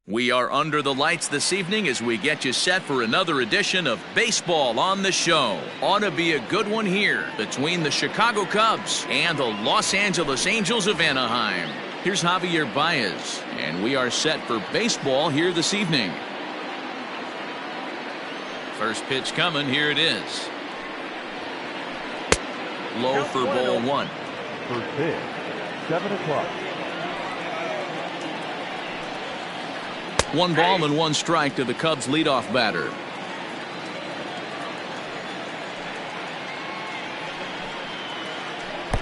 We are under the lights this evening as we get you set for another edition of Baseball on the Show. Ought to be a good one here between the Chicago Cubs and the Los Angeles Angels of Anaheim. Here's Javier Baez, and we are set for baseball here this evening. First pitch coming, here it is. Low for ball one. First pitch, 7 o'clock. 1 ball and 1 strike to the Cubs leadoff batter.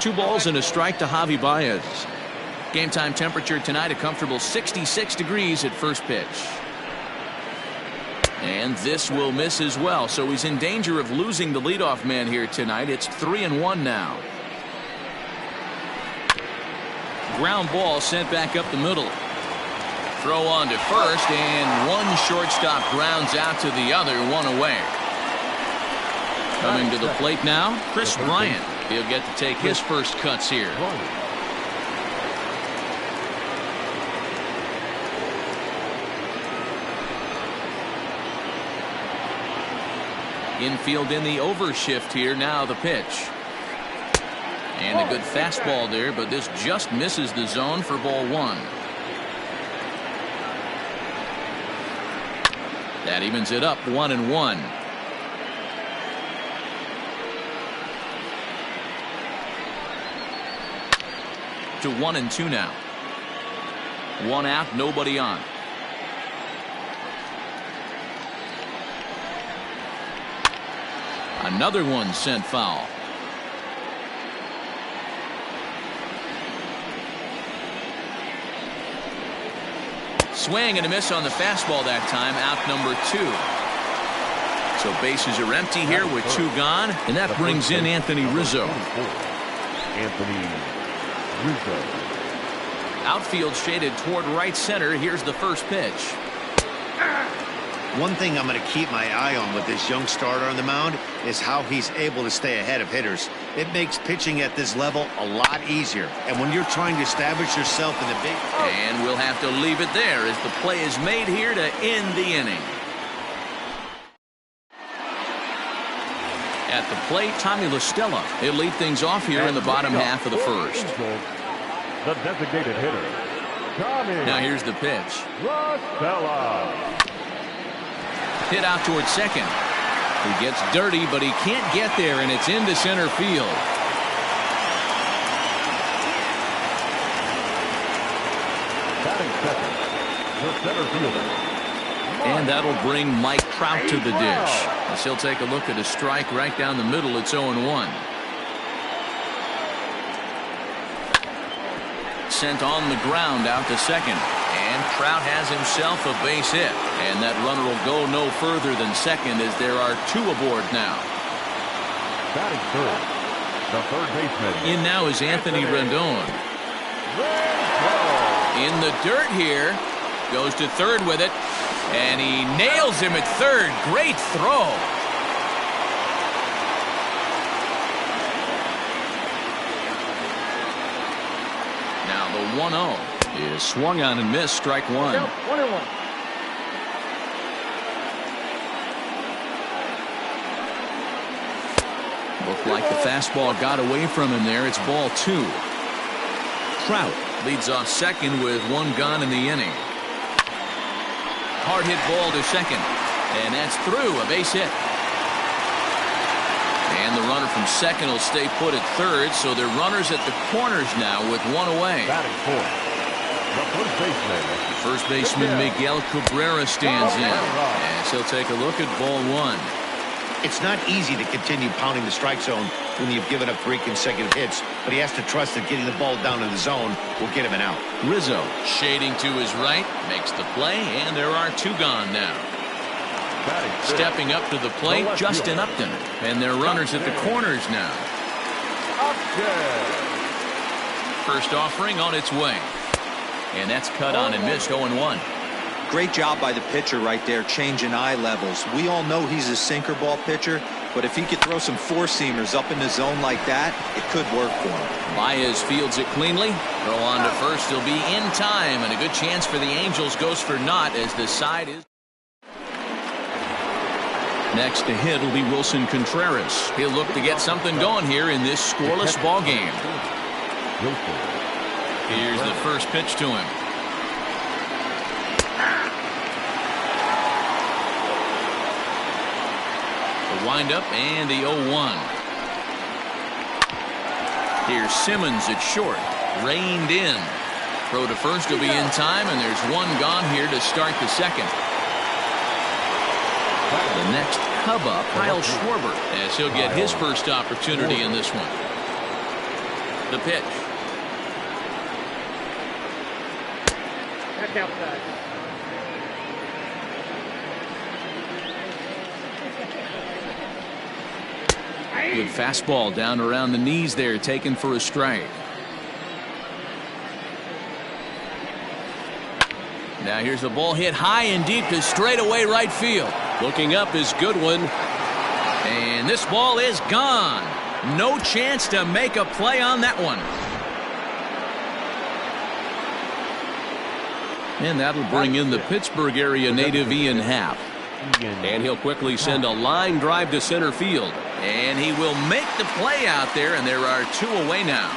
Two balls and a strike to Javi Baez. Game time temperature tonight a comfortable 66 degrees at first pitch. And this will miss as well, so he's in danger of losing the leadoff man here tonight. It's 3-1 now. Ground ball sent back up the middle. Throw on to first, and one shortstop grounds out to the other, 1 away. Coming to the plate now, Chris Bryant. He'll get to take his first cuts here. Infield in the overshift here, now the pitch. And a good fastball there, but this just misses the zone for ball 1. That evens it up 1-1. To 1-2 now. 1 out, nobody on. Another one sent foul. Swing and a miss on the fastball that time, out number 2. So bases are empty here with 2 gone, and that brings in Anthony Rizzo. Anthony Rizzo. Outfield shaded toward right center. Here's the first pitch. One thing I'm going to keep my eye on with this young starter on the mound is how he's able to stay ahead of hitters. It makes pitching at this level a lot easier. And when you're trying to establish yourself in the big... And we'll have to leave it there as the play is made here to end the inning. At the plate, Tommy La Stella. He'll lead things off here in the bottom half of the first. The designated hitter, Tommy. Now here's the pitch. La Stella. Hit out towards second. He gets dirty, but he can't get there, and it's into center field. Batting second, the center fielder. And that'll bring Mike Trout to the dish. As he'll take a look at a strike right down the middle. It's 0-1. Sent on the ground out to second. And Trout has himself a base hit. And that runner will go no further than second as there are 2 aboard now. Batting third, the third baseman. In now is Anthony Rendon. In the dirt here. Goes to third with it. And he nails him at third. Great throw. Now the 1-0. Is swung on and missed, strike 1. 1-1. Looked like the fastball got away from him there. It's ball 2. Trout leads off second with 1 gone in the inning. Hard hit ball to second. And that's through, a base hit. And the runner from second will stay put at third, so they're runners at the corners now with 1 away. Batting fourth. The First baseman Miguel Cabrera stands in as he'll take a look at ball 1. It's not easy to continue pounding the strike zone when you've given up 3 consecutive hits, but he has to trust that getting the ball down in the zone will get him an out. Rizzo shading to his right, makes the play, and there are 2 gone now. Stepping up to the plate, Justin Upton, and they're runners at the corners now. First offering on its way. And that's cut on and missed, 0-1. Great job by the pitcher right there, changing eye levels. We all know he's a sinker ball pitcher, but if he could throw some four-seamers up in the zone like that, it could work for him. Baez fields it cleanly. Throw on to first. He'll be in time, and a good chance for the Angels goes for naught as the side is. Next to hit will be Wilson Contreras. He'll look to get something going here in this scoreless ball game. Here's the first pitch to him. The windup and the 0-1. Here's Simmons at short. Reined in. Throw to first will be in time, and there's one gone here to start the second. The next Cub up, Kyle Schwarber, as he'll get his first opportunity in this one. The pitch. Back outside. Good fastball down around the knees there, taken for a strike. Now here's the ball hit high and deep to straightaway right field. Looking up is Goodwin. And this ball is gone. No chance to make a play on that one. And that'll bring in the Pittsburgh area native Ian Happ. And he'll quickly send a line drive to center field. And he will make the play out there, and there are two away now.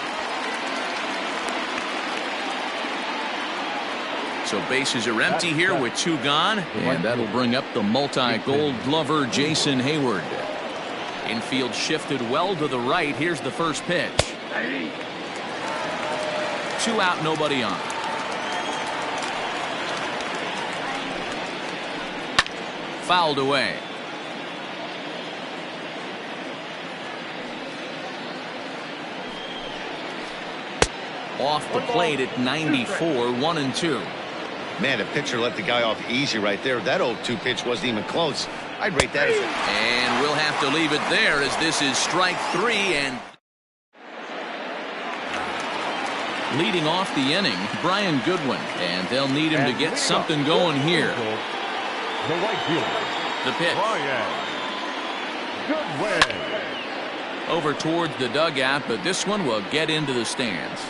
So bases are empty here with two gone, and that'll bring up the multi-gold glover Jason Hayward. Infield shifted well to the right. Here's the first pitch. 2 out, nobody on. Fouled away. Off the plate at 94, 1-2. Man, the pitcher let the guy off easy right there. That 0-2 pitch wasn't even close. I'd rate that as a... And we'll have to leave it there as this is strike 3. And leading off the inning, Brian Goodwin. And they'll need him to get something going here. The right fielder. The pitch. Goodwin. Over towards the dugout, but this one will get into the stands.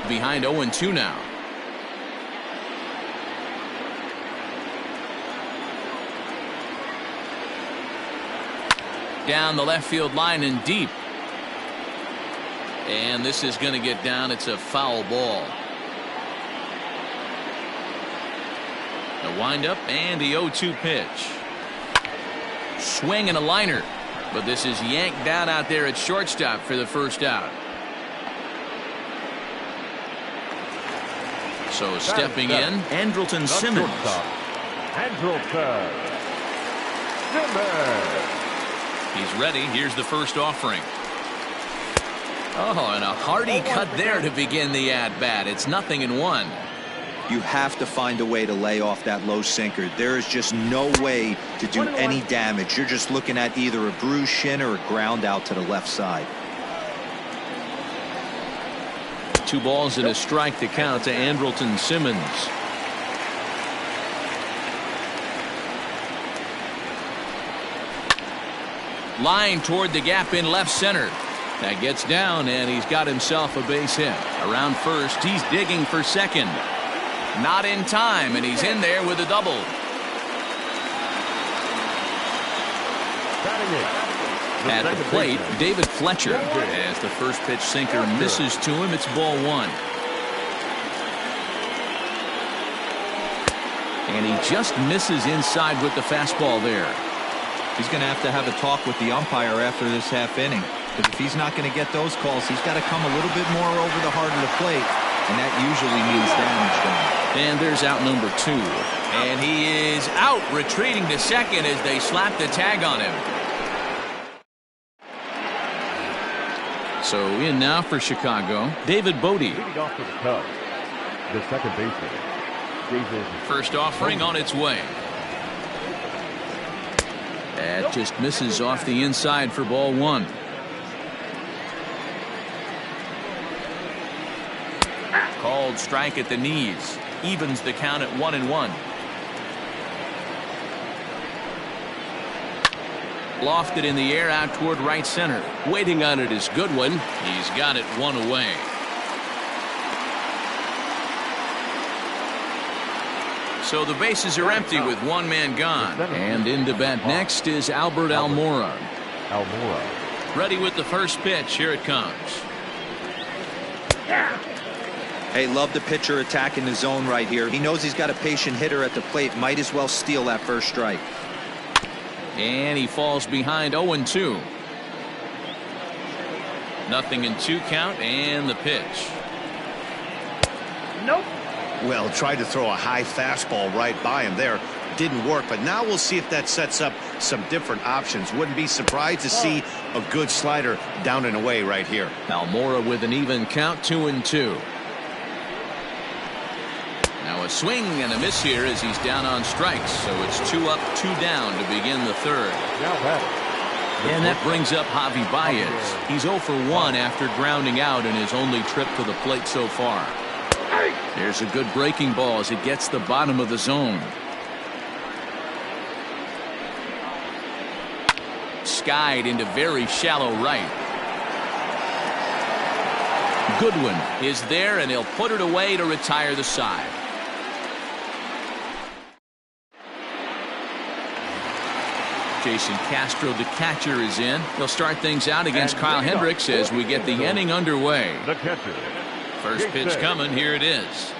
Behind 0-2 now. Down the left field line and deep. And this is going to get down. It's a foul ball. The windup and the 0-2 pitch. Swing and a liner. But this is yanked down out there at shortstop for the first out. So stepping in, Andrelton Simmons. Andrelton Simmons. He's ready. Here's the first offering. Oh, and a hearty cut there to begin the at-bat. It's 0-1. You have to find a way to lay off that low sinker. There is just no way to do any damage. You're just looking at either a bruised shin or a ground out to the left side. 2 balls and a strike to count to Andrelton Simmons. Line toward the gap in left center. That gets down, and he's got himself a base hit. Around first, he's digging for second. Not in time, and he's in there with a double. At the plate, David Fletcher. As the first pitch sinker misses to him, it's ball 1. And he just misses inside with the fastball there. He's going to have a talk with the umpire after this half inning. Because if he's not going to get those calls, he's got to come a little bit more over the heart of the plate. And that usually means damage done. And there's out number 2. And he is out, retreating to second as they slap the tag on him. So in now for Chicago, David Bodie. Leading off for the Cubs, the second baseman, David. First offering on its way. That just misses off the inside for ball 1. Called called strike at the knees. Evens the count at 1-1. Lofted in the air out toward right center. Waiting on it is Goodwin. He's got it one away. So the bases are empty with one man gone. And in to bat next is Albert Almora. Ready with the first pitch. Here it comes. Hey, love the pitcher attacking the zone right here. He knows he's got a patient hitter at the plate. Might as well steal that first strike. And he falls behind 0-2. 0-2 count and the pitch. Nope. Well, tried to throw a high fastball right by him there. Didn't work, but now we'll see if that sets up some different options. Wouldn't be surprised to see a good slider down and away right here. Almora with an even count, 2-2. Now a swing and a miss here as he's down on strikes. So it's 2 up, 2 down to begin the third. And that brings up Javi Baez. He's 0 for 1 after grounding out in his only trip to the plate so far. There's a good breaking ball as it gets the bottom of the zone. Skied into very shallow right. Goodwin is there, and he'll put it away to retire the side. Jason Castro, the catcher, is in. He'll start things out against Kyle Hendricks as we get the inning underway. The catcher. First pitch coming. Here it is.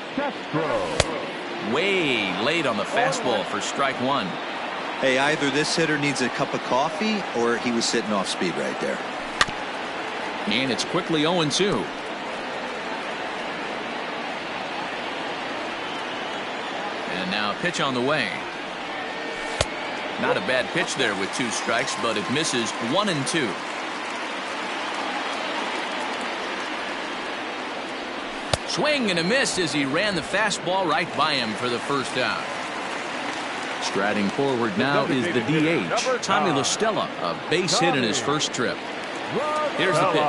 Way late on the fastball for strike one. Hey, either this hitter needs a cup of coffee or he was sitting off speed right there. And it's quickly 0-2. And now a pitch on the way. Not a bad pitch there with 2 strikes, but it misses 1-2. Swing and a miss as he ran the fastball right by him for the first out. Striding forward now is the DH, Tommy La Stella, a base hit in his first trip. Here's the pitch.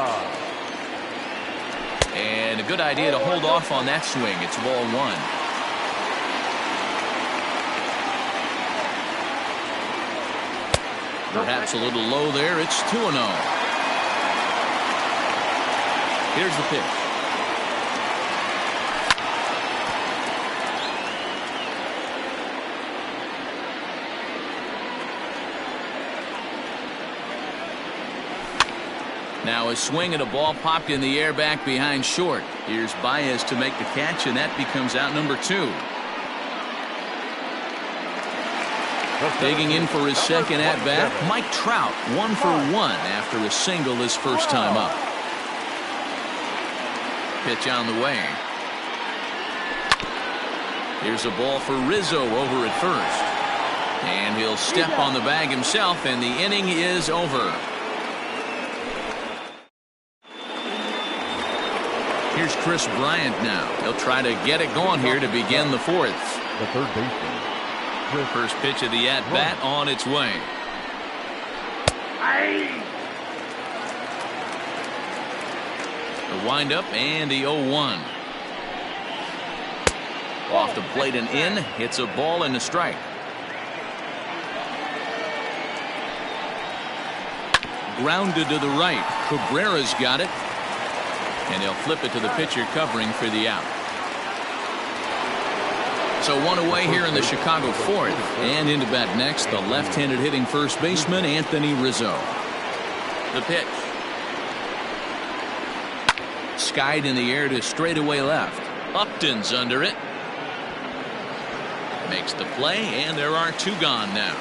And a good idea to hold off on that swing. It's ball 1. Perhaps a little low there. It's 2-0. Here's the pitch. Now a swing and a ball popped in the air back behind short. Here's Baez to make the catch, and that becomes out number 2. Digging in for his second at-bat, Mike Trout, 1 for 1 after a single his first time up. Pitch on the way. Here's a ball for Rizzo over at first. And he'll step on the bag himself, and the inning is over. Here's Chris Bryant now. He'll try to get it going here to begin the 4th. The third baseman. First pitch of the at-bat on its way. The windup and the 0-1. Off the plate and in. Hits a ball and a strike. Grounded to the right. Cabrera's got it. And he'll flip it to the pitcher covering for the out. So one away here in the Chicago 4th. And into bat next, the left-handed hitting first baseman, Anthony Rizzo. The pitch. Skied in the air to straightaway left. Upton's under it. Makes the play, and there are 2 gone now.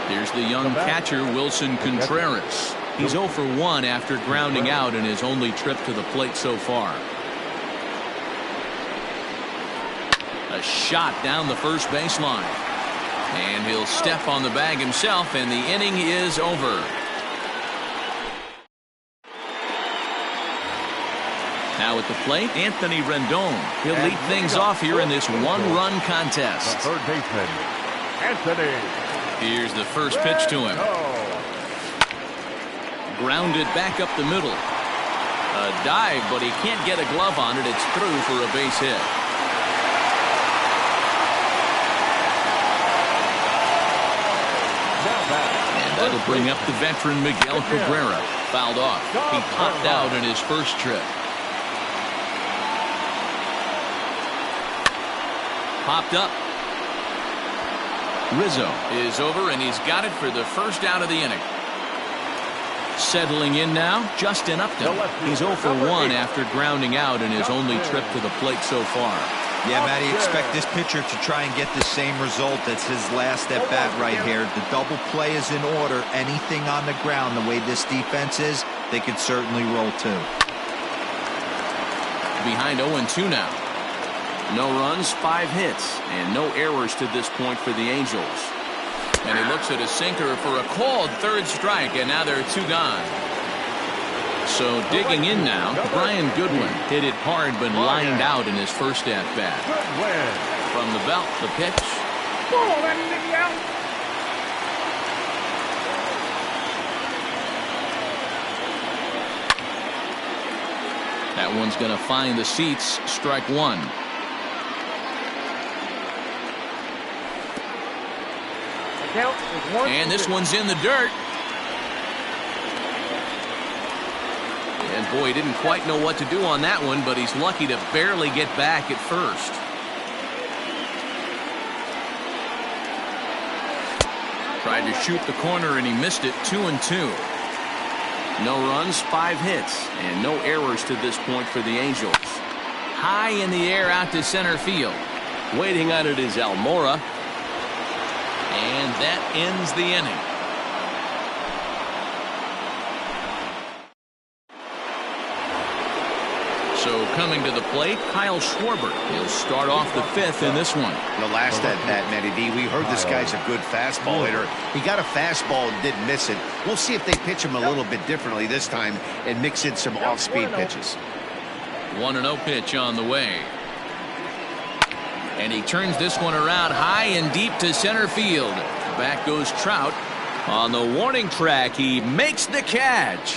Here's the young catcher, Wilson Contreras. He's 0 for 1 after grounding out in his only trip to the plate so far. A shot down the first baseline. And he'll step on the bag himself, and the inning is over. Now at the plate, Anthony Rendon. He'll lead things off here in this 1-run contest. The third baseman, Anthony. Here's the first pitch to him. Grounded back up the middle. A dive, but he can't get a glove on it. It's through for a base hit. And that'll bring up the veteran Miguel Cabrera. Fouled off. He popped out in his first trip. Popped up. Rizzo is over, and he's got it for the first out of the inning. Settling in now, Justin Upton. He's 0 for 1 after grounding out in his only trip to the plate so far. Yeah, Matty, expect this pitcher to try and get the same result. That's his last at bat right here. The double play is in order. Anything on the ground, the way this defense is, they could certainly roll too. Behind 0-2 now. No runs, 5 hits, and no errors to this point for the Angels. And he looks at a sinker for a called third strike, and now there are 2 gone. So digging in now, Brian Goodwin hit it hard but lined out in his first at-bat. From the belt, the pitch. That one's going to find the seats. Strike 1. And this one's in the dirt. And boy, he didn't quite know what to do on that one, but he's lucky to barely get back at first. Tried to shoot the corner and he missed it. 2-2. No runs, 5 hits, and no errors to this point for the Angels. High in the air out to center field. Waiting on it is Almora. And that ends the inning. So coming to the plate, Kyle Schwarber. He'll start off the 5th in this one. The last at bat, Matty D, we heard this guy's a good fastball hitter. He got a fastball and didn't miss it. We'll see if they pitch him a little bit differently this time and mix in some off-speed pitches. 1-0 pitch on the way. And he turns this one around high and deep to center field. Back goes Trout. On the warning track, he makes the catch.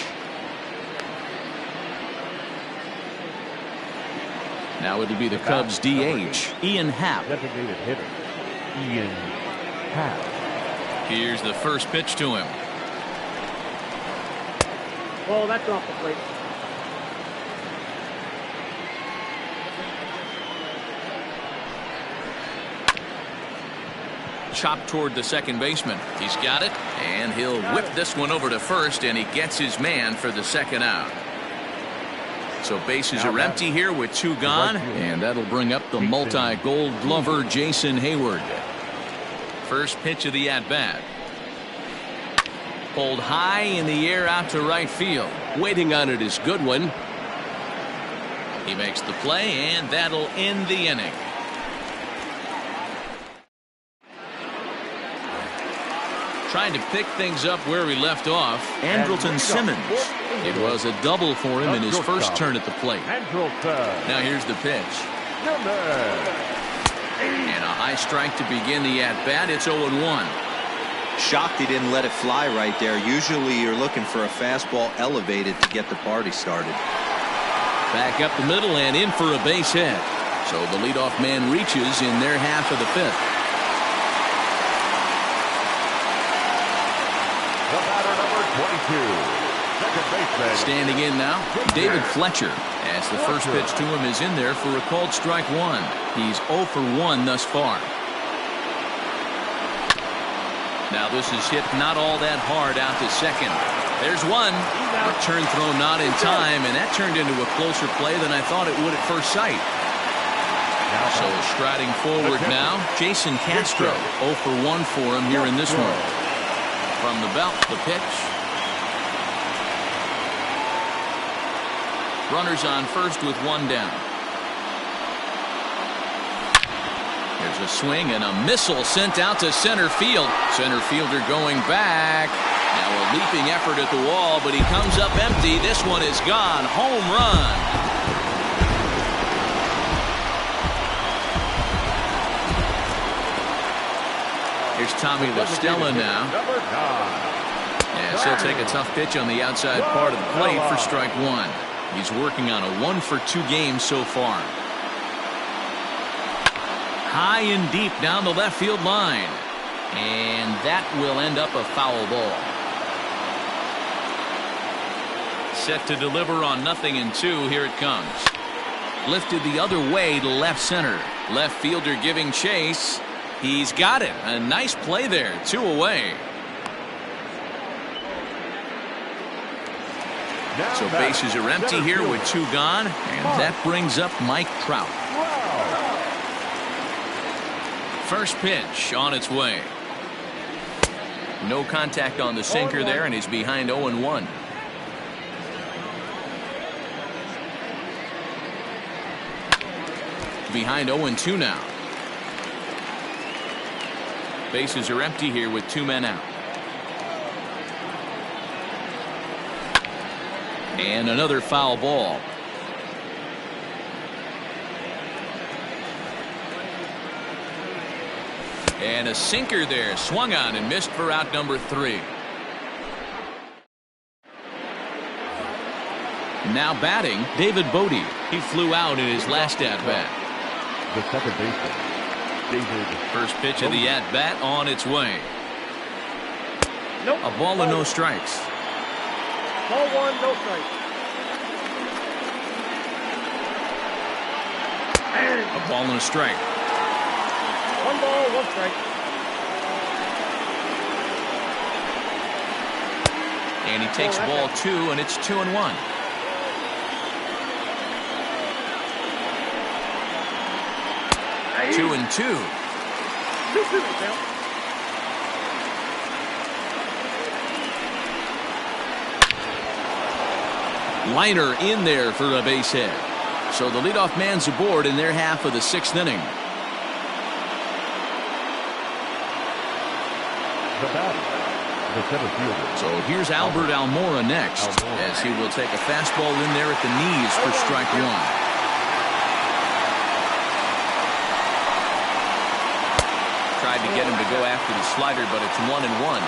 Now it'll be the Cubs DH, Ian Happ. Designated hitter, Ian Happ. Here's the first pitch to him. Oh, that's off the plate. Chopped toward the second baseman. He's got it, and he'll whip this one over to first, and he gets his man for the second out. So bases are empty here with 2 gone, and that'll bring up the multi-gold glover Jason Hayward. First pitch of the at-bat. Pulled high in the air out to right field. Waiting on it is Goodwin. He makes the play, and that'll end the inning. Trying to pick things up where we left off, Andrelton Simmons. It was a double for him in his first turn at the plate. Now here's the pitch. And a high strike to begin the at-bat. It's 0-1. Shocked he didn't let it fly right there. Usually you're looking for a fastball elevated to get the party started. Back up the middle and in for a base hit. So the leadoff man reaches in their half of the 5th. The batter, number 22, second baseman. Standing in now, David Fletcher, as the first pitch to him is in there for a called strike 1. He's 0 for 1 thus far. Now this is hit not all that hard out to second. There's one. Return throw not in time, and that turned into a closer play than I thought it would at first sight. So striding forward now, Jason Castro. 0 for 1 for him here in this one. From the belt, the pitch. Runners on first with 1 down. There's a swing and a missile sent out to center field. Center fielder going back. Now a leaping effort at the wall, but he comes up empty. This one is gone. Home run. Here's Tommy La Stella now. Yes, he'll take a tough pitch on the outside part of the plate for strike one. He's working on a 1-for-2 game so far. High and deep down the left field line. And that will end up a foul ball. Set to deliver on 0-2. Here it comes. Lifted the other way to left center. Left fielder giving chase. He's got it. A nice play there. 2 away. So bases are empty here with 2 gone. And that brings up Mike Trout. First pitch on its way. No contact on the sinker there, and he's behind 0-1. Behind 0-2 now. Bases are empty here with 2 men out. And another foul ball. And a sinker there, swung on and missed for out number 3. Now batting, David Bodie. He flew out in his last at-bat. The second baseman, David. First pitch of the at-bat on its way. Nope. A ball and no strikes. Ball 1, no strike. A ball and a strike. 1 ball, 1 strike. And he takes ball 2, and it's 2-1. Hey. 2-2. 2-2 now. Liner in there for a base hit. So the leadoff man's aboard in their half of the 6th inning. The batter, the center fielder. So here's Albert Almora next, as he will take a fastball in there at the knees for strike 1. Tried to get him to go after the slider, but it's 1-1.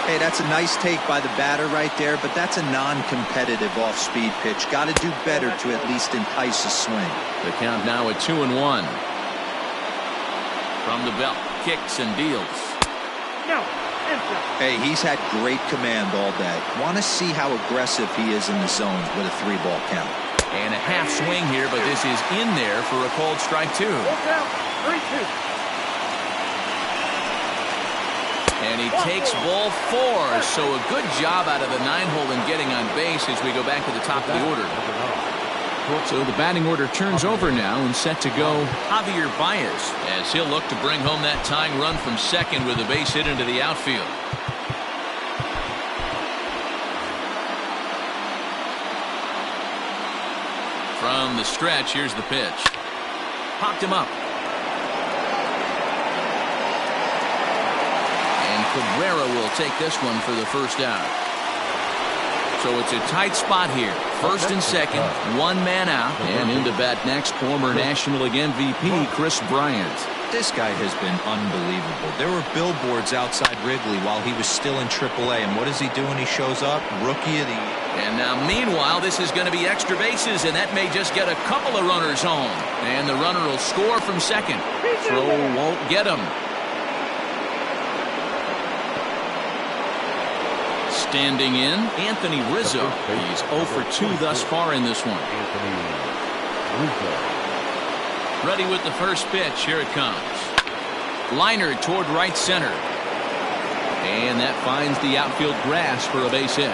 Hey, that's a nice take by the batter right there, but that's a non-competitive off-speed pitch. Got to do better to at least entice a swing. The count now at 2-1. From the belt, kicks and deals. No. Hey, he's had great command all day. Want to see how aggressive he is in the zones with a 3-ball count. And a half swing here, but this is in there for a called strike 2. Look out. 3-2. And he takes ball 4. So a good job out of the 9-hole in getting on base as we go back to the top of the order. So the batting order turns over now and set to go Javier Baez, as he'll look to bring home that tying run from second with a base hit into the outfield. From the stretch, here's the pitch. Popped him up. And Cabrera will take this one for the first out. So it's a tight spot here. First and second, 1 man out. And into bat next, former National League MVP Chris Bryant. This guy has been unbelievable. There were billboards outside Wrigley while he was still in AAA. And what does he do when he shows up? Rookie of the Year. And now meanwhile, this is going to be extra bases, and that may just get a couple of runners home. And the runner will score from second. Throw won't get him. Standing in, Anthony Rizzo. He's 0 for 2 thus far in this one. Ready with the first pitch. Here it comes. Liner toward right center. And that finds the outfield grass for a base hit.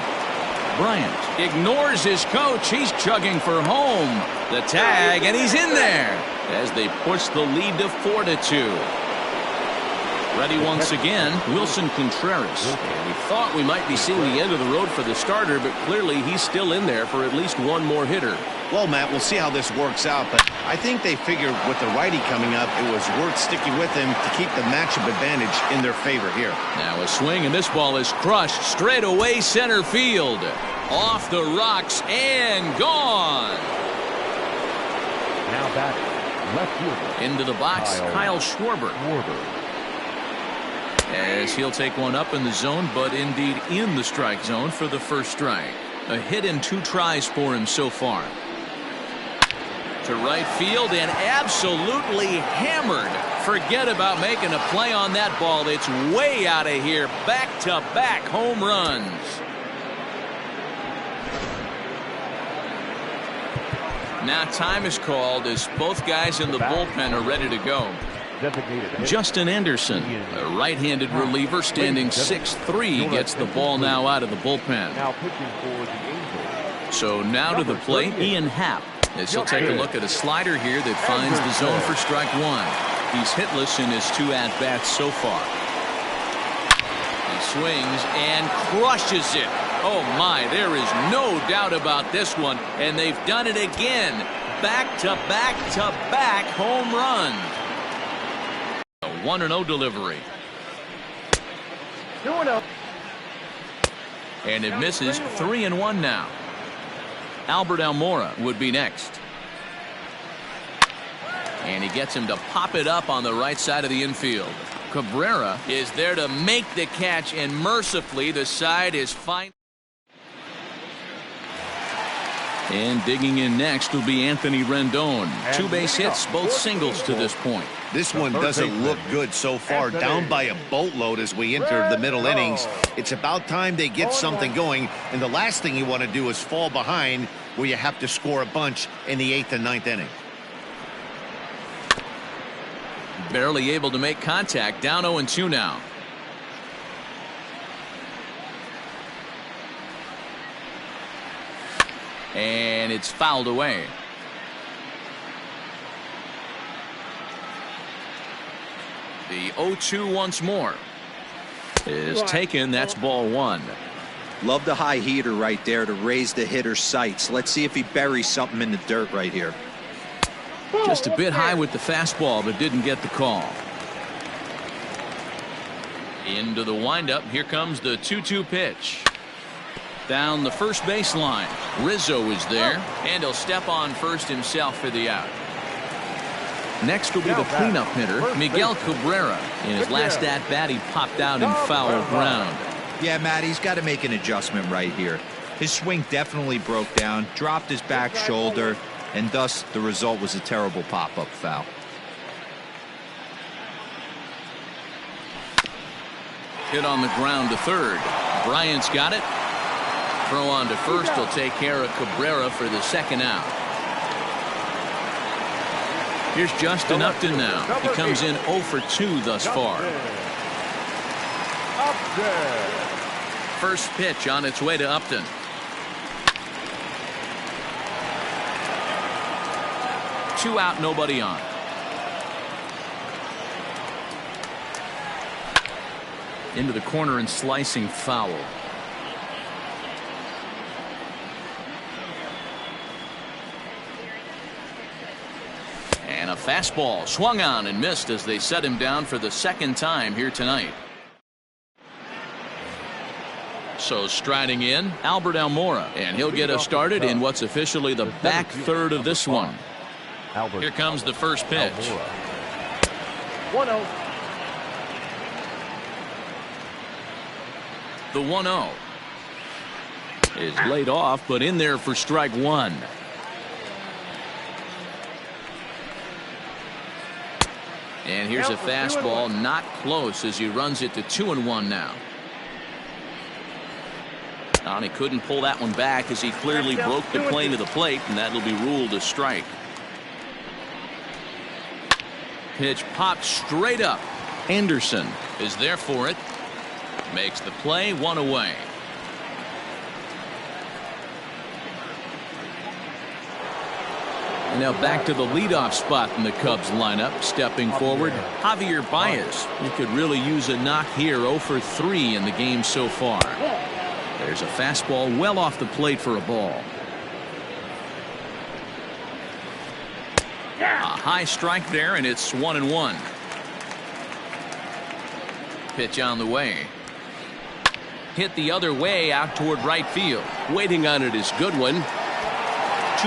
Bryant ignores his coach. He's chugging for home. The tag, and he's in there as they push the lead to 4-2. Ready once again, Wilson Contreras. And we thought we might be seeing the end of the road for the starter, but clearly he's still in there for at least one more hitter. Well, Matt, we'll see how this works out, but I think they figured with the righty coming up, it was worth sticking with him to keep the matchup advantage in their favor here. Now a swing, and this ball is crushed straight away center field. Off the rocks and gone. Now batting, left fielder. Into the box, Kyle Schwarber. As he'll take one up in the zone, but indeed in the strike zone for the first strike. A hit in 2 tries for him so far. To right field and absolutely hammered. Forget about making a play on that ball. It's way out of here. Back-to-back home runs. Now time is called as both guys in the bullpen are ready to go. Justin Anderson, a right-handed reliever standing 6'3", gets the ball now out of the bullpen. So now to the plate, Ian Happ, as he'll take a look at a slider here that finds the zone for strike 1. He's hitless in his 2 at-bats so far. He swings and crushes it. Oh my, there is no doubt about this one, and they've done it again. Back-to-back-to-back home runs. A 1-0 delivery. 2-0. And it misses. 3-1 now. Albert Almora would be next. And he gets him to pop it up on the right side of the infield. Cabrera is there to make the catch, and mercifully the side is fine. And digging in next will be Anthony Rendon. 2 base hits, both singles to this point. This one doesn't look good so far. Down by a boatload as we enter the middle innings. It's about time they get something going, and the last thing you want to do is fall behind where you have to score a bunch in the 8th and 9th inning. Barely able to make contact. Down 0-2 now. And it's fouled away. The 0-2 once more is taken. That's ball 1. Love the high heater right there to raise the hitter's sights. Let's see if he buries something in the dirt right here. Just a bit high with the fastball, but didn't get the call. Into the windup. Here comes the 2-2 pitch. Down the first baseline. Rizzo is there, and he'll step on first himself for the out. Next will be the cleanup hitter, Miguel Cabrera. In his last at-bat, he popped out in foul ground. Yeah, Matt, he's got to make an adjustment right here. His swing definitely broke down, dropped his back shoulder, and thus the result was a terrible pop-up foul. Hit on the ground to third. Bryant's got it. Throw on to first will take care of Cabrera for the second out. Here's Justin Upton now. He comes in 0 for 2 thus far. First pitch on its way to Upton. Two out, nobody on. Into the corner and slicing foul. And a fastball swung on and missed as they set him down for the second time here tonight. So striding in, Albert Almora, and he'll get us started in what's officially the back third of this one. Here comes the first pitch. 1-0. The 1-0 is laid off, but in there for strike 1. And here's a fastball, not close, as he runs it to 2-1 now. And he couldn't pull that one back as he clearly broke the plane of the plate, and that'll be ruled a strike. Pitch popped straight up. Anderson is there for it. Makes the play, 1 away. Now back to the leadoff spot in the Cubs lineup. Stepping forward, Javier Baez. He could really use a knock here. 0 for 3 in the game so far. There's a fastball well off the plate for a ball. A high strike there, and it's 1-1. Pitch on the way. Hit the other way out toward right field. Waiting on it is Goodwin. 2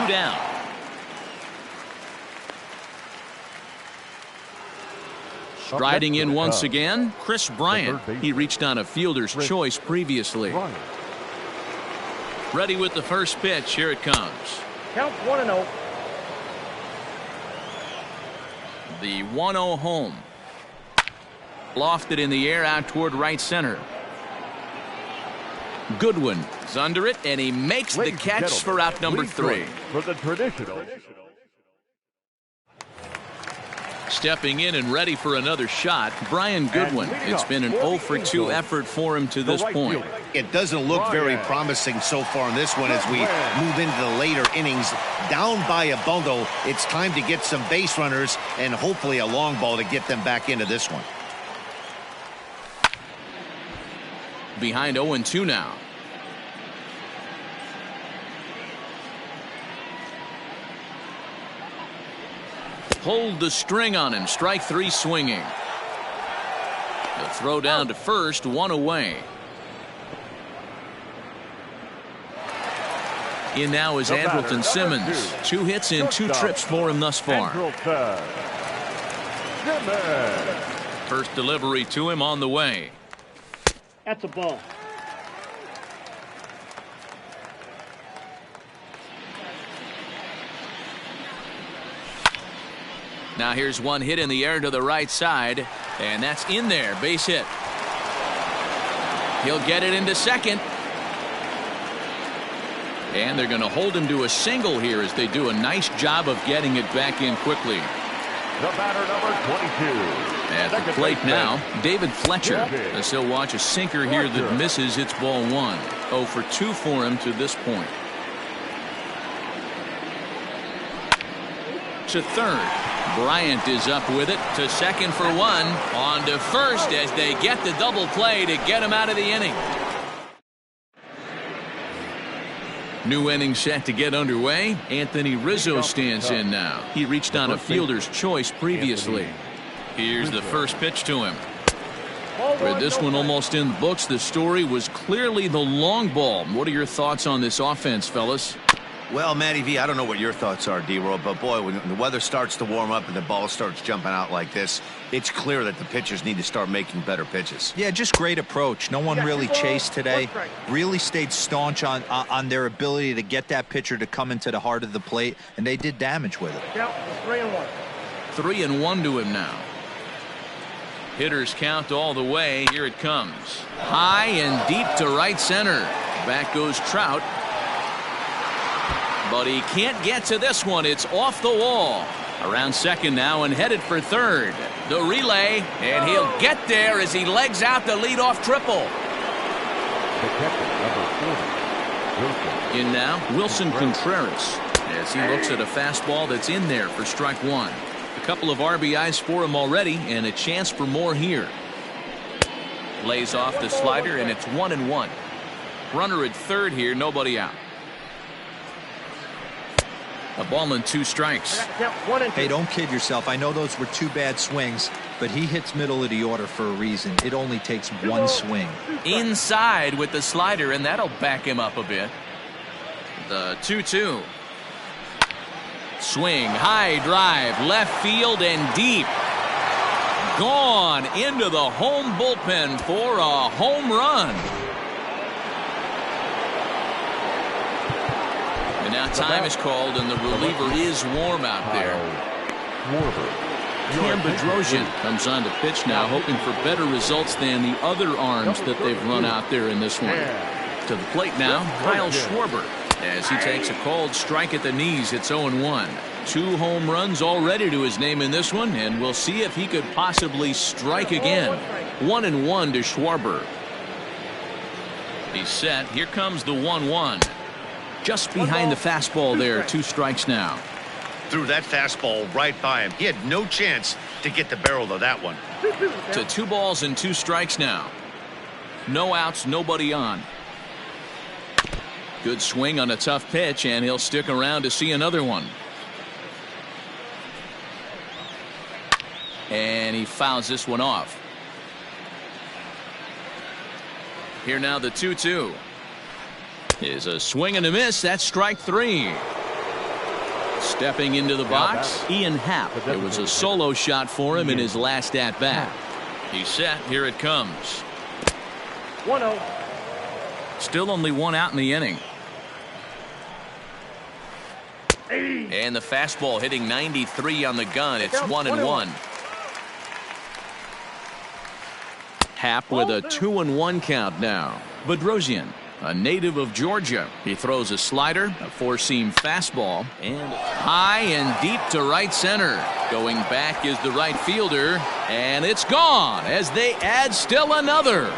down. Striding in once again, Chris The Bryant. third baseman. He reached on a fielder's Chris choice previously. Bryant. Ready with the first pitch. Here it comes. Count 1-0. The 1-0 home. Lofted in the air out toward right center. Goodwin is under it, and he makes the Ladies and catch gentlemen, for out number please 3. join for the traditional. Stepping in and ready for another shot, Brian Goodwin. It's been an 0 for 2 effort for him to this point. It doesn't look very promising so far in this one as we move into the later innings. Down by a bundle, it's time to get some base runners and hopefully a long ball to get them back into this one. Behind 0-2 now. Pulled the string on him. Strike 3 swinging. The throw down to first, 1 away. In now is Andrelton Simmons. 2 hits and 2 trips for him thus far. Andrelton Simmons. First delivery to him on the way. That's a ball. Now here's one hit in the air to the right side, and that's in there. Base hit. He'll get it into second. And they're going to hold him to a single here as they do a nice job of getting it back in quickly. The batter, number 22. At the plate now, David Fletcher. As he'll watch a sinker here that misses. It's ball 1. 0 for 2 for him to this point. To third. Bryant is up with it. To second for 1. On to first as they get the double play to get him out of the inning. New inning set to get underway. Anthony Rizzo stands in now. He reached on a fielder's choice previously. Here's the first pitch to him. With this one almost in the books, the story was clearly the long ball. What are your thoughts on this offense, fellas? Well, Matty V, I don't know what your thoughts are, D-Roll, but boy, when the weather starts to warm up and the ball starts jumping out like this, it's clear that the pitchers need to start making better pitches. Yeah, just great approach. No one really chased today. Really stayed staunch on their ability to get that pitcher to come into the heart of the plate, and they did damage with it. Count 3-1. 3-1 to him now. Hitters count all the way. Here it comes. High and deep to right center. Back goes Trout. But he can't get to this one. It's off the wall. Around second now and headed for third. The relay, and he'll get there as he legs out the leadoff triple. The catcher, number 40. Wilson. In now, Wilson Contreras. As he looks at a fastball that's in there for strike 1. A couple of RBIs for him already, and a chance for more here. Lays off the slider, and it's 1-1. Runner at third here, nobody out. A ball and 2 strikes. Count 1-2. Hey, don't kid yourself. I know those were 2 bad swings, but he hits middle of the order for a reason. It only takes 1 swing. Inside with the slider, and that'll back him up a bit. The 2-2. Swing, high drive, left field and deep. Gone into the home bullpen for a home run. And now time is called, and the reliever is warm out there. Cam Bedrosian comes on to pitch now, hoping for better results than the other arms that they've run out there in this one. To the plate now, Kyle Schwarber. As he takes a called strike at the knees, it's 0-1. 2 home runs already to his name in this one, and we'll see if he could possibly strike again. 1-1 to Schwarber. He's set. Here comes the 1-1. Just behind the fastball there. 2 strikes now. Threw that fastball right by him. He had no chance to get the barrel of that one. To 2 balls and 2 strikes now. No outs, nobody on. Good swing on a tough pitch, and he'll stick around to see another one. And he fouls this one off. Here now the 2-2. Is a swing and a miss. That's strike 3. Stepping into the box, Ian Happ. It was a solo shot for him in his last at-bat. He's set. Here it comes. 1-0. Still only one out in the inning. And the fastball hitting 93 on the gun. It's 1-1. Happ with a 2-1 count now. Bedrosian, a native of Georgia. He throws a slider, a four-seam fastball, and high and deep to right center. Going back is the right fielder, and it's gone as they add still another.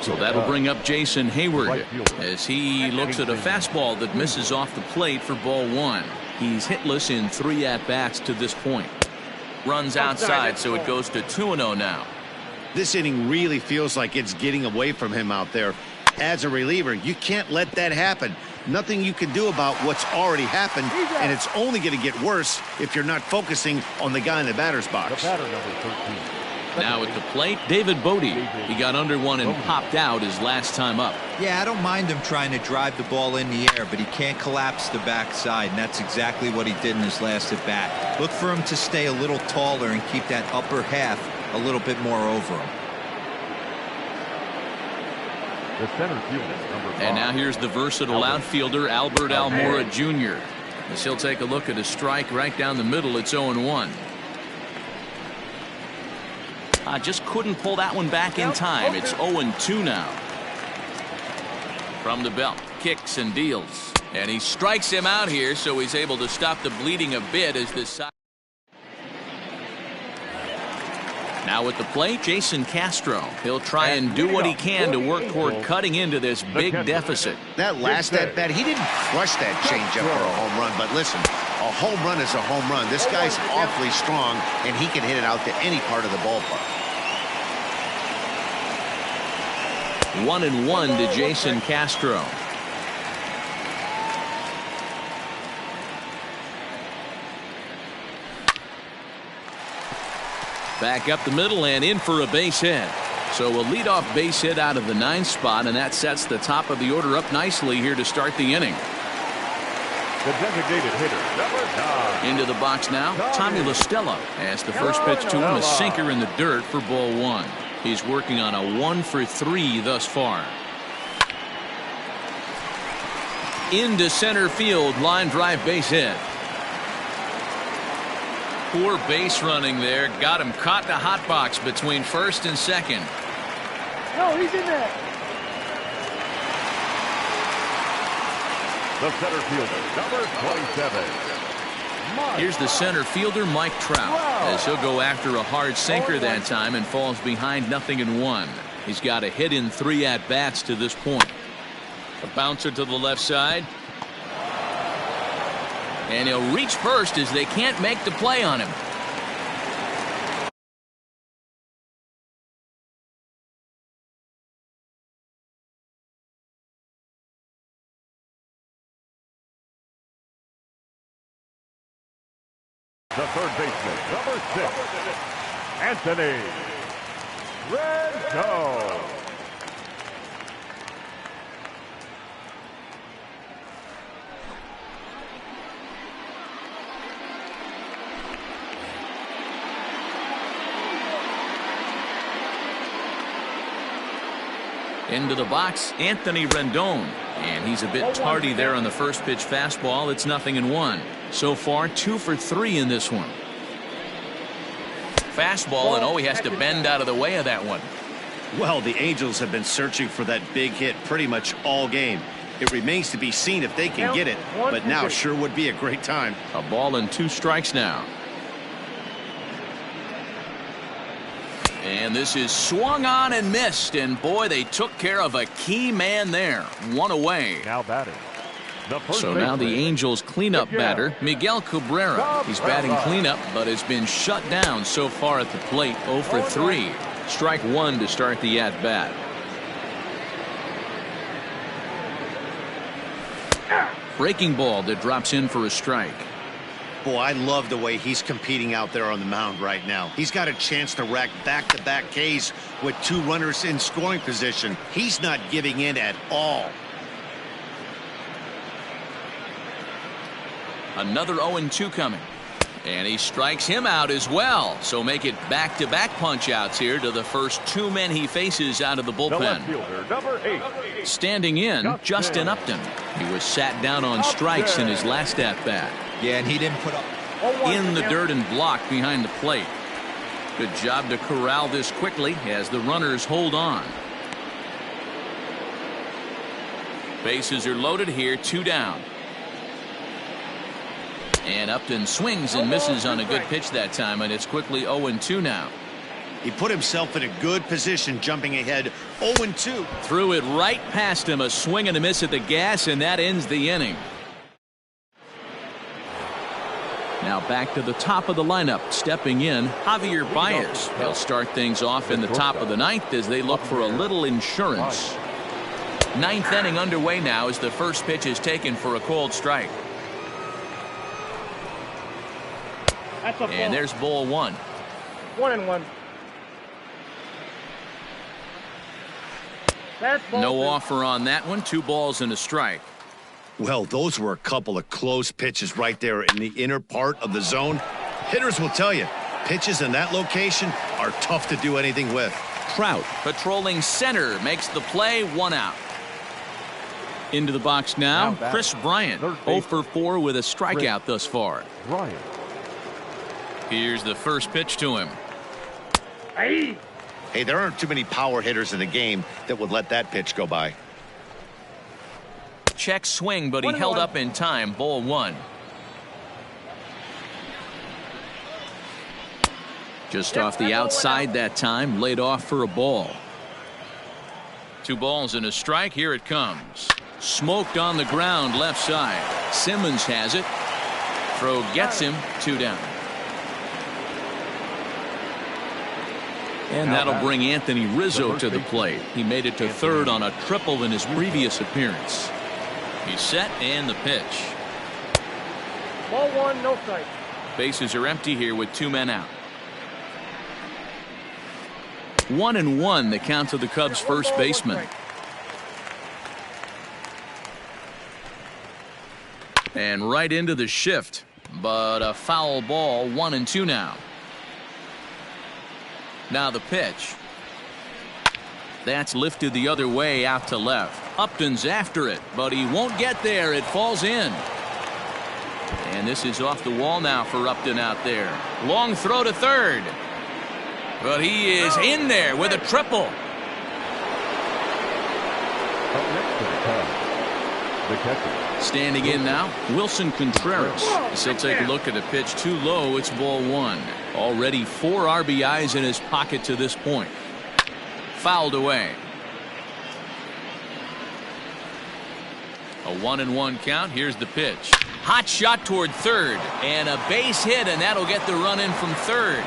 So that'll bring up Jason Hayward as he looks at a fastball that misses off the plate for ball one. He's hitless in 3 at-bats to this point. Runs outside, so it goes to 2-0 now. This inning really feels like it's getting away from him out there. As a reliever, you can't let that happen. Nothing you can do about what's already happened, and it's only going to get worse if you're not focusing on the guy in the batter's box. The batter, number 13. Now at the plate, David Bodie. He got under one and popped out his last time up. Yeah, I don't mind him trying to drive the ball in the air, but he can't collapse the backside, and that's exactly what he did in his last at-bat. Look for him to stay a little taller and keep that upper half a little bit more over him. The center fielder, number 5. And now here's the versatile outfielder, Albert Almora Jr. As he'll take a look at a strike right down the middle. It's 0-1. Just couldn't pull that one back in time. It's 0-2 now. From the belt, kicks and deals. And he strikes him out here, so he's able to stop the bleeding a bit as this side. Now at the plate, Jason Castro. He'll try and do what he can to work toward cutting into this big deficit. That last at-bat, he didn't crush that changeup for a home run, but listen, a home run is a home run. This guy's awfully strong, and he can hit it out to any part of the ballpark. 1-1 to Jason Castro. Back up the middle and in for a base hit. So a leadoff base hit out of the 9th spot, and that sets the top of the order up nicely here to start the inning. The designated hitter, number 9. Into the box now, Tommy LaStella, as the first pitch to him, a sinker in the dirt for ball one. He's working on a 1-for-3 thus far. Into center field, line drive base hit. Poor base running there. Got him caught in the hot box between first and second. No, he's in there. The center fielder, number 27. Here's the center fielder, Mike Trout, as he'll go after a hard sinker that time and falls behind 0-1. He's got a hit in 3 at-bats to this point. A bouncer to the left side. And he'll reach first as they can't make the play on him. The third baseman, number 6, Anthony Rendon. Into the box, Anthony Rendon. And he's a bit tardy there on the first pitch fastball. It's 0-1. So far, 2 for 3 in this one. Fastball, and he has to bend out of the way of that one. Well, the Angels have been searching for that big hit pretty much all game. It remains to be seen if they can get it, but now sure would be a great time. A ball and 2 strikes now. And this is swung on and missed, and boy, they took care of a key man there. 1 away. Now batting. So now the Angels cleanup batter, Miguel Cabrera. He's batting cleanup, but has been shut down so far at the plate. 0 for 3. Strike 1 to start the at-bat. Breaking ball that drops in for a strike. Boy, I love the way he's competing out there on the mound right now. He's got a chance to rack back-to-back Ks with 2 runners in scoring position. He's not giving in at all. Another 0-2 coming. And he strikes him out as well. So make it back-to-back punch-outs here to the first 2 men he faces out of the bullpen. The left fielder, number 8. Standing in, Justin Upton. He was sat down on strikes in his last at-bat. Yeah, and he didn't put up In the dirt and blocked behind the plate. Good job to corral this quickly as the runners hold on. Bases are loaded here, 2 down. And Upton swings and misses on a good pitch that time, and it's quickly 0-2 now. He put himself in a good position jumping ahead 0-2. Threw it right past him, a swing and a miss at the gas, and that ends the inning. Now back to the top of the lineup, stepping in, Javier Baez. He'll start things off in the top of the 9th as they look for a little insurance. 9th inning underway now as the first pitch is taken for a called strike. And there's ball 1. 1-1. No offer on that one. 2 balls and a strike. Well, those were a couple of close pitches right there in the inner part of the zone. Hitters will tell you, pitches in that location are tough to do anything with. Trout patrolling center makes the play, 1 out. Into the box now, Chris Bryant, 0 for 4 with a strikeout thus far. Bryant. Here's the first pitch to him. Hey, there aren't too many power hitters in the game that would let that pitch go by. Check swing, but he held up in time. Ball 1. Just off the outside that time, laid off for a ball. 2 balls and a strike. Here it comes. Smoked on the ground left side. Simmons has it. Throw gets him. 2 down. And that'll bring Anthony Rizzo to the plate. He made it to 3rd on a triple in his previous appearance. He's set and the pitch. Ball 1, no strike. Bases are empty here with 2 men out. 1-1 the count to the Cubs first baseman. And right into the shift, but a foul ball. 1-2 now. Now the pitch. That's lifted the other way out to left. Upton's after it, but he won't get there. It falls in. And this is off the wall now for Upton out there. Long throw to 3rd. But he is in there with a triple. Up next to the Cubs, the catcher. Standing in now, Wilson Contreras. He'll take a look at a pitch too low. It's ball 1. Already 4 RBIs in his pocket to this point. Fouled away. A 1-1 count. Here's the pitch. Hot shot toward 3rd. And a base hit, and that'll get the run in from 3rd.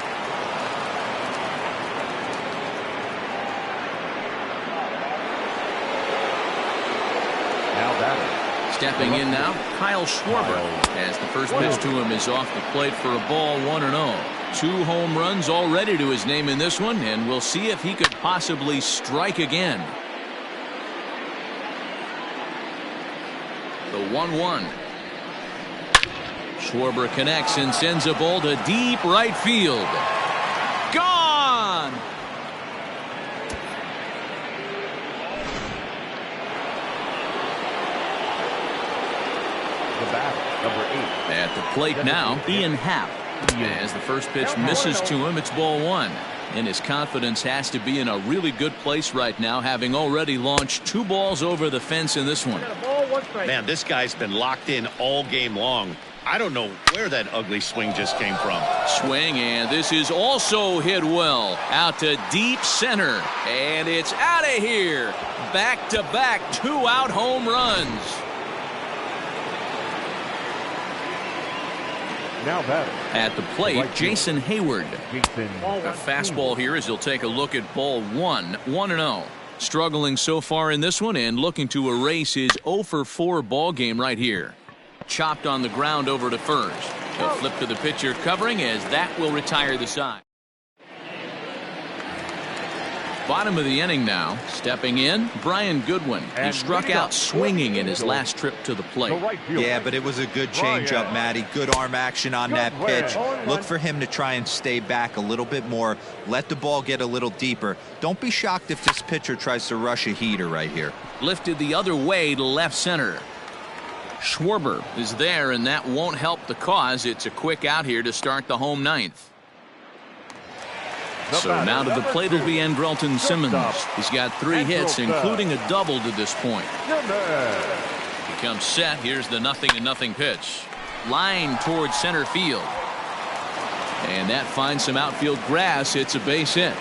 Now batting. Stepping in now, Kyle Schwarber, as the first pitch to him is off the plate for a ball. 1-0. 2 home runs already to his name in this one, and we'll see if he could possibly strike again. The 1-1. Schwarber connects and sends a ball to deep right field. Gone! The bat, number 8. At the plate now, Ian Happ. As the first pitch misses to him, it's ball 1. And his confidence has to be in a really good place right now, having already launched 2 balls over the fence in this one. Man, this guy's been locked in all game long. I don't know where that ugly swing just came from. Swing, and this is also hit well. Out to deep center. And it's out of here. Back-to-back 2-out home runs. Now batting. At the plate, Jason Hayward. Jason. A fastball here as he'll take a look at ball 1. 1-0. Struggling so far in this one and looking to erase his 0 for 4 ball game right here. Chopped on the ground over to 1st. He'll flip to the pitcher covering, as that will retire the side. Bottom of the inning now. Stepping in, Brian Goodwin. He struck out swinging in his last trip to the plate. Yeah, but it was a good changeup, Matty. Good arm action on that pitch. Look for him to try and stay back a little bit more. Let the ball get a little deeper. Don't be shocked if this pitcher tries to rush a heater right here. Lifted the other way to left center. Schwarber is there, and that won't help the cause. It's a quick out here to start the home ninth. So now to the plate will be Andrelton Simmons. He's got 3 hits, including a double to this point. He comes set. Here's the 0-0 pitch. Line towards center field. And that finds some outfield grass. It's a base hit.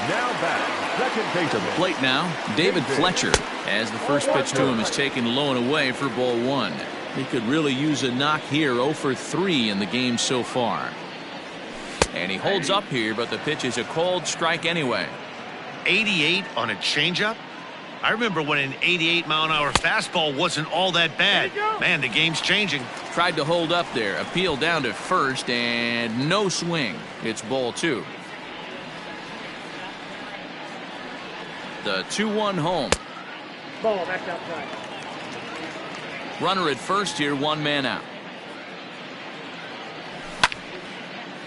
Now back, second baseman. To the plate now, David Fletcher, as the first pitch to him is taken low and away for ball 1. He could really use a knock here. 0 for 3 in the game so far. And he holds up here, but the pitch is a called strike anyway. 88 on a changeup? I remember when an 88-mile-an-hour fastball wasn't all that bad. Man, the game's changing. Tried to hold up there. Appeal down to first, and no swing. It's ball 2. The 2-1 home. Ball back outside. Runner at first here, 1 man out.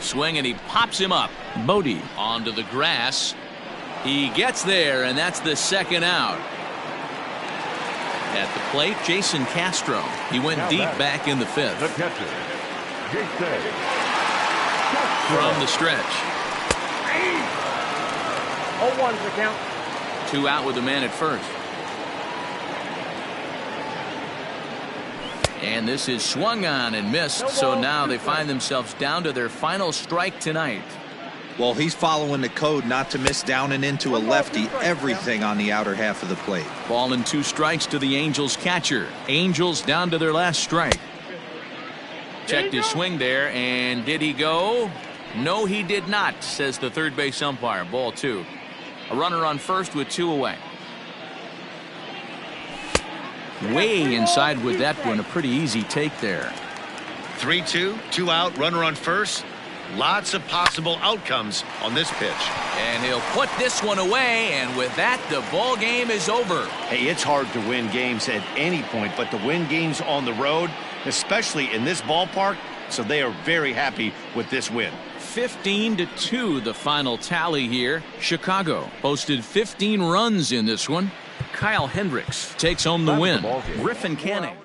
Swing, and he pops him up. Bodie onto the grass. He gets there, and that's the 2nd out. At the plate, Jason Castro. He went deep back in the 5th. The catcher, Jason. From the stretch. 0-1's the count. 2 out with a man at first. And this is swung on and missed, so now they find themselves down to their final strike tonight. Well, he's following the code not to miss down and into a lefty. Everything on the outer half of the plate. Ball and 2 strikes to the Angels catcher. Angels down to their last strike. Checked his swing there, and did he go? No, he did not, says the third base umpire. Ball 2. A runner on first with 2 away. Way inside with that one. A pretty easy take there. 3-2, 2 out, runner on first. Lots of possible outcomes on this pitch. And he'll put this one away, and with that, the ball game is over. Hey, it's hard to win games at any point, but to win games on the road, especially in this ballpark, so they are very happy with this win. 15-2 the final tally here. Chicago posted 15 runs in this one. Kyle Hendricks takes home the win. Griffin Canning.